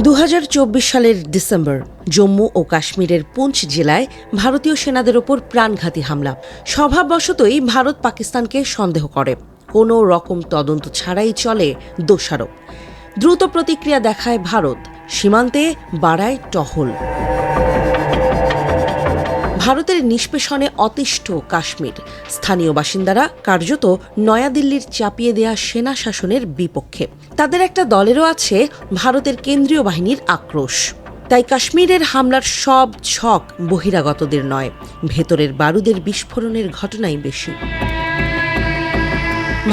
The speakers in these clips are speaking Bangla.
2024 সালের ডিসেম্বর জম্মু ও কাশ্মীরের পুঞ্চ জেলায় ভারতীয় সেনাদের ওপর প্রাণঘাতী হামলা। স্বভাববশতই ভারত পাকিস্তানকে সন্দেহ করে, কোনো রকম তদন্ত ছাড়াই চলে দোষারোপ। দ্রুত প্রতিক্রিয়া দেখায় ভারত, সীমান্তে বাড়ায় টহল। ভারতের নিষ্পেষণে অতিষ্ঠ কাশ্মীর, স্থানীয় বাসিন্দারা কার্যত নয়াদিল্লির চাপিয়ে দেয়া সেনা শাসনের বিপক্ষে। তাদের একটা দলেরও আছে ভারতের কেন্দ্রীয় বাহিনীর আক্রোশ। তাই কাশ্মীরের হামলার সব ছক বহিরাগতদের নয়, ভেতরের বারুদের বিস্ফোরণের ঘটনাই বেশি।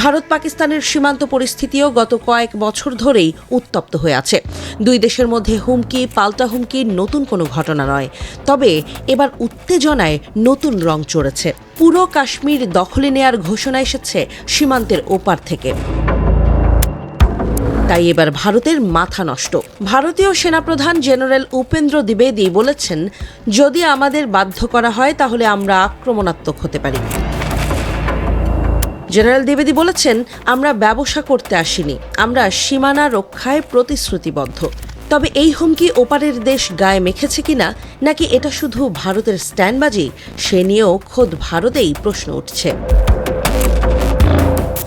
ভারত পাকিস্তানের সীমান্ত পরিস্থিতিও গত কয়েক বছর ধরেই উত্তপ্ত হয়ে আছে। দুই দেশের মধ্যে হুমকি পাল্টা হুমকির নতুন কোনো ঘটনা নয়, তবে এবার উত্তেজনায় নতুন রং চড়েছে। পুরো কাশ্মীর দখলে নেয়ার ঘোষণা এসেছে সীমান্তের ওপার থেকে। তাই এবার ভারতের মাথা নষ্ট। ভারতীয় সেনাপ্রধান জেনারেল উপেন্দ্র দ্বিবেদী বলেছেন, যদি আমাদের বাধ্য করা হয় তাহলে আমরা আক্রমণাত্মক হতে পারি। জেনারেল দ্বিবেদী বলেছেন, আমরা ব্যবসা করতে আসিনি, আমরা সীমানা রক্ষায় প্রতিশ্রুতিবদ্ধ। তবে এই হুমকি ওপারের দেশ গায়ে মেখেছে কিনা, নাকি এটা শুধু ভারতের স্ট্যান্ডবাজি, সে নিয়েও খোদ ভারতেই প্রশ্ন উঠছে।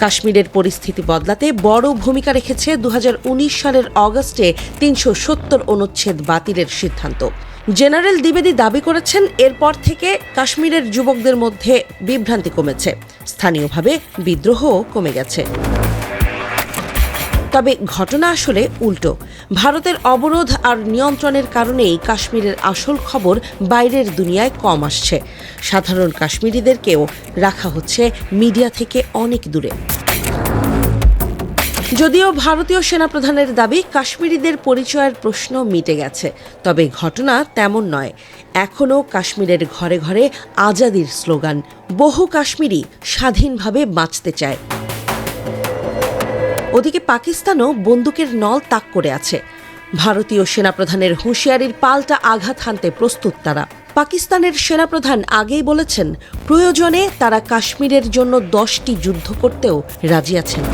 কাশ্মীরের পরিস্থিতি বদলাতে বড় ভূমিকা রেখেছে 2019 সালের অগস্টে 370 অনুচ্ছেদ বাতিলের সিদ্ধান্ত। জেনারেল দ্বিবেদী দাবি করেছেন, এরপর থেকে কাশ্মীরের যুবকদের মধ্যে বিভ্রান্তি কমেছে, স্থানীয়ভাবে বিদ্রোহও কমে গেছে। তবে ঘটনা আসলে উল্টো। ভারতের অবরোধ আর নিয়ন্ত্রণের কারণেই কাশ্মীরের আসল খবর বাইরের দুনিয়ায় কম আসছে। সাধারণ কাশ্মীরিদেরকেও রাখা হচ্ছে মিডিয়া থেকে অনেক দূরে। যদিও ভারতীয় সেনাপ্রধানের দাবি কাশ্মীরিদের পরিচয়ের প্রশ্ন মিটে গেছে, তবে ঘটনা তেমন নয়। এখনও কাশ্মীরের ঘরে ঘরে আজাদির স্লোগান, বহু কাশ্মীরি স্বাধীনভাবে বাঁচতে চায়। ওদিকে পাকিস্তানও বন্দুকের নল তাক করে আছে। ভারতীয় সেনাপ্রধানের হুঁশিয়ারির পাল্টা আঘাত হানতে প্রস্তুত তারা। পাকিস্তানের সেনাপ্রধান আগেই বলেছেন, প্রয়োজনে তারা কাশ্মীরের জন্য 10টি যুদ্ধ করতেও রাজি আছেন।